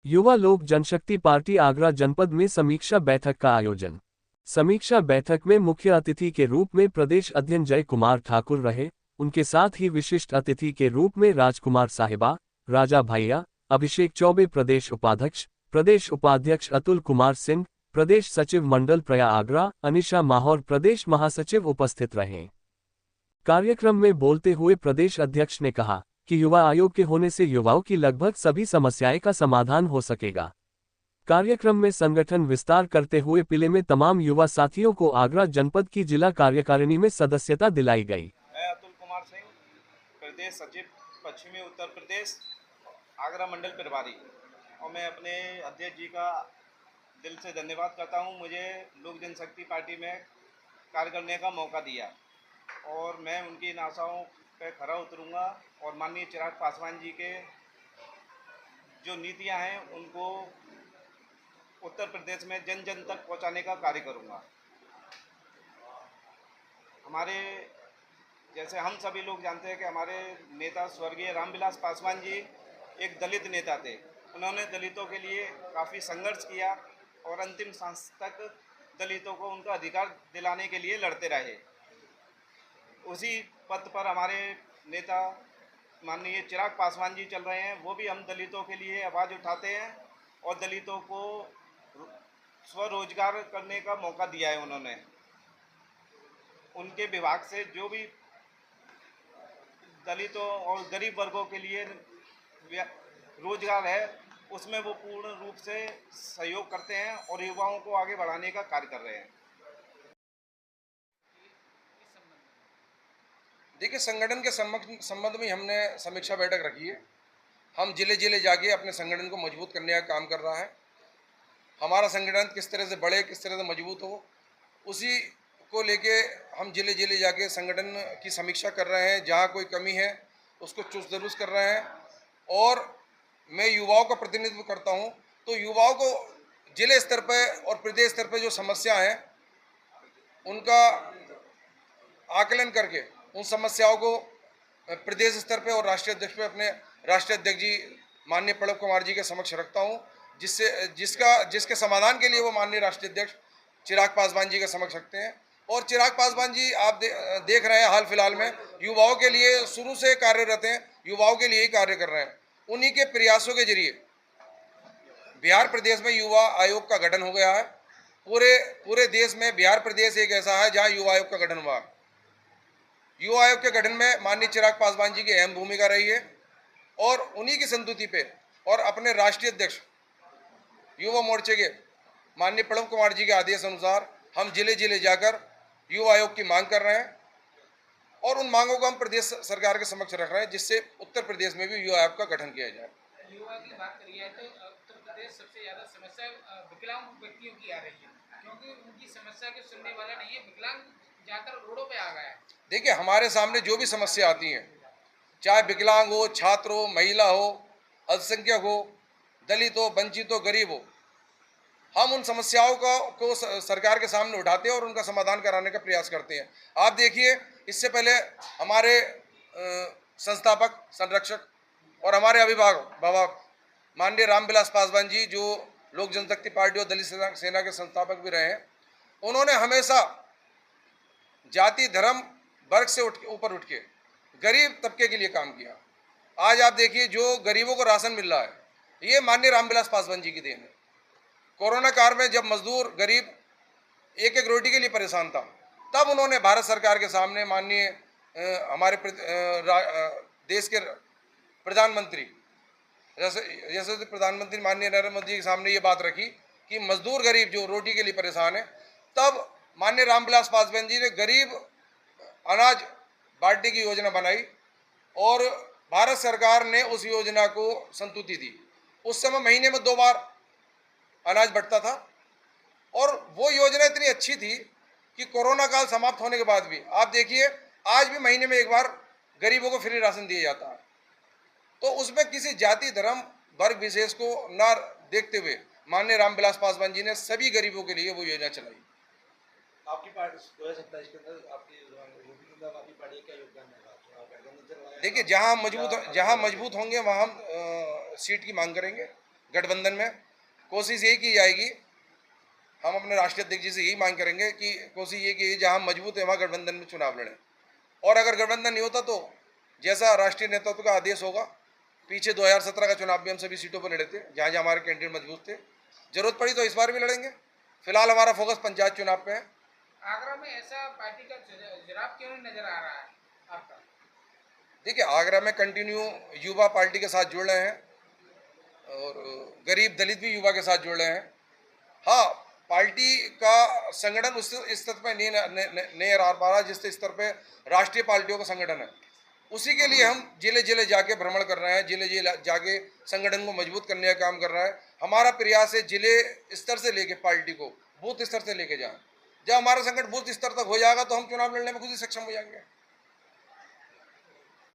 युवा लोक जनशक्ति पार्टी आगरा जनपद में समीक्षा बैठक का आयोजन। समीक्षा बैठक में मुख्य अतिथि के रूप में प्रदेश अध्यक्ष जय कुमार ठाकुर रहे। उनके साथ ही विशिष्ट अतिथि के रूप में राजकुमार साहिबा, राजा भैया, अभिषेक चौबे प्रदेश उपाध्यक्ष अतुल कुमार सिंह, प्रदेश सचिव मंडल प्रया आगरा, अनिशा माहौर प्रदेश महासचिव उपस्थित रहे। कार्यक्रम में बोलते हुए प्रदेश अध्यक्ष ने कहा कि युवा आयोग के होने से युवाओं की लगभग सभी समस्याएं का समाधान हो सकेगा। कार्यक्रम में संगठन विस्तार करते हुए पिले में तमाम युवा साथियों को आगरा जनपद की जिला कार्यकारिणी में सदस्यता दिलाई गई। मैं अतुल कुमार सिंह, प्रदेश सचिव पश्चिमी उत्तर प्रदेश, आगरा मंडल प्रभारी, और मैं अपने अध्यक्ष जी का दिल से धन्यवाद करता हूं। मुझे लोक जनशक्ति पार्टी में कार्य करने का मौका दिया और मैं उनकी इन आशाओं पे खरा उतरूंगा और माननीय चिराग पासवान जी के जो नीतियां हैं उनको उत्तर प्रदेश में जन जन तक पहुंचाने का कार्य करूंगा। हमारे जैसे हम सभी लोग जानते हैं कि हमारे नेता स्वर्गीय रामविलास पासवान जी एक दलित नेता थे। उन्होंने दलितों के लिए काफ़ी संघर्ष किया और अंतिम सांस तक दलितों को उनका अधिकार दिलाने के लिए लड़ते रहे। उसी पथ पर हमारे नेता माननीय चिराग पासवान जी चल रहे हैं। वो भी हम दलितों के लिए आवाज़ उठाते हैं और दलितों को स्वरोजगार करने का मौका दिया है। उन्होंने उनके विभाग से जो भी दलितों और गरीब वर्गों के लिए रोजगार है उसमें वो पूर्ण रूप से सहयोग करते हैं और युवाओं को आगे बढ़ाने का कार्य कर रहे हैं। देखिए, संगठन के संबंध में हमने समीक्षा बैठक रखी है। हम जिले जिले जाके अपने संगठन को मजबूत करने का काम कर रहा है। हमारा संगठन किस तरह से बढ़े, किस तरह से मजबूत हो, उसी को लेके हम जिले जिले जाके संगठन की समीक्षा कर रहे हैं। जहाँ कोई कमी है उसको चुस्त दुरुस्त कर रहे हैं। और मैं युवाओं का प्रतिनिधित्व करता हूँ, तो युवाओं को जिले स्तर पर और प्रदेश स्तर पर जो समस्या है उनका आकलन करके उन समस्याओं को प्रदेश स्तर पे और राष्ट्रीय अध्यक्ष पे अपने राष्ट्रीय अध्यक्ष जी माननीय प्रणब कुमार जी के समक्ष रखता हूं, जिसके समाधान के लिए वो माननीय राष्ट्रीय अध्यक्ष चिराग पासवान जी के समक्ष रखते हैं। और चिराग पासवान जी आप देख रहे हैं हाल फिलहाल में युवाओं के लिए शुरू से कार्यरत हैं, युवाओं के लिए ही कार्य कर रहे हैं। उन्हीं के प्रयासों के जरिए बिहार प्रदेश में युवा आयोग का गठन हो गया है। पूरे देश में बिहार प्रदेश एक ऐसा है जहाँ युवा आयोग का गठन हुआ। युवा आयोग के गठन में माननीय चिराग पासवान जी की अहम भूमिका रही है और उन्हीं की संस्तुति पे और अपने राष्ट्रीय अध्यक्ष युवा मोर्चे के माननीय प्रणब कुमार जी के आदेश अनुसार हम जिले जिले जाकर युवा आयोग की मांग कर रहे हैं और उन मांगों को हम प्रदेश सरकार के समक्ष रख रहे हैं, जिससे उत्तर प्रदेश में भी युवा आयोग का गठन किया जाए। युवा की बात करिए तो उत्तर प्रदेश सबसे ज्यादा समस्या विकलांग व्यक्तियों की आ रही है, क्योंकि उनकी समस्या के सुनने वाला नहीं है। विकलांग जाकर रोडों पे आ गया है। देखिए, हमारे सामने जो भी समस्या आती है, चाहे विकलांग हो, छात्र हो, महिला हो, अल्पसंख्यक हो, दलित हो, वंचित हो, गरीब हो, हम उन समस्याओं को सरकार के सामने उठाते हैं और उनका समाधान कराने का प्रयास करते हैं। आप देखिए, इससे पहले हमारे संस्थापक, संरक्षक और हमारे अभिभावक बाबा माननीय रामविलास पासवान जी, जो लोक जनशक्ति पार्टी और दलित सेना के संस्थापक भी रहे हैं, उन्होंने हमेशा जाति, धर्म, वर्ग से ऊपर उठ के गरीब तबके के लिए काम किया। आज आप देखिए, जो गरीबों को राशन मिल रहा है, ये माननीय रामविलास पासवान जी की देन है। कोरोना काल में जब मजदूर गरीब एक एक रोटी के लिए परेशान था, तब उन्होंने भारत सरकार के सामने माननीय हमारे देश के प्रधानमंत्री जैसे प्रधानमंत्री माननीय नरेंद्र मोदी जी के सामने ये बात रखी कि मजदूर गरीब जो रोटी के लिए परेशान है। तब माननीय रामविलास पासवान जी ने गरीब अनाज बांटने की योजना बनाई और भारत सरकार ने उस योजना को संतुष्टि दी। उस समय महीने में 2 बार अनाज बंटता था और वो योजना इतनी अच्छी थी कि कोरोना काल समाप्त होने के बाद भी आप देखिए, आज भी महीने में 1 बार गरीबों को फ्री राशन दिया जाता है। तो उसमें किसी जाति, धर्म, वर्ग विशेष को न देखते हुए माननीय रामविलास पासवान जी ने सभी गरीबों के लिए वो योजना चलाई। आपकी पार्टी हो सकता है इसके अंदर आपकी पार्टी क्या योगदान है? देखिए, जहां मजबूत होंगे वहां हम सीट की मांग करेंगे। गठबंधन में कोशिश यही की जाएगी, हम अपने राष्ट्रीय अध्यक्ष जी से यही मांग करेंगे कि कोशिश ये की जहाँ हम मजबूत है वहाँ गठबंधन में चुनाव लड़ें। और अगर गठबंधन नहीं होता तो जैसा राष्ट्रीय नेतृत्व का आदेश होगा, पीछे 2017 का चुनाव भी हम सभी सीटों पर लड़े थे जहाँ जहाँ हमारे कैंडिडेट मजबूत थे, जरूरत पड़ी तो इस बार भी लड़ेंगे। फिलहाल हमारा फोकस पंचायत चुनाव पे है। आगरा में ऐसा पार्टी का जुराब क्यों नहीं नजर आ रहा है आपका? देखिए, आगरा में कंटिन्यू युवा पार्टी के साथ जुड़ रहे हैं और गरीब दलित भी युवा के साथ जुड़ रहे हैं। हाँ, पार्टी का संगठन उस स्तर पर नहीं रह पा रहा जिस स्तर पे राष्ट्रीय पार्टियों का संगठन है। उसी के लिए हम जिले जिले जाके भ्रमण कर रहे हैं, जिले जिले जाके संगठन को मजबूत करने का काम कर रहा है। हमारा प्रयास है जिले स्तर से लेके पार्टी को बूथ स्तर से लेके जाएं। जब हमारा संगठन बूथ स्तर तक हो जाएगा तो हम चुनाव लड़ने में खुद ही सक्षम हो जाएंगे।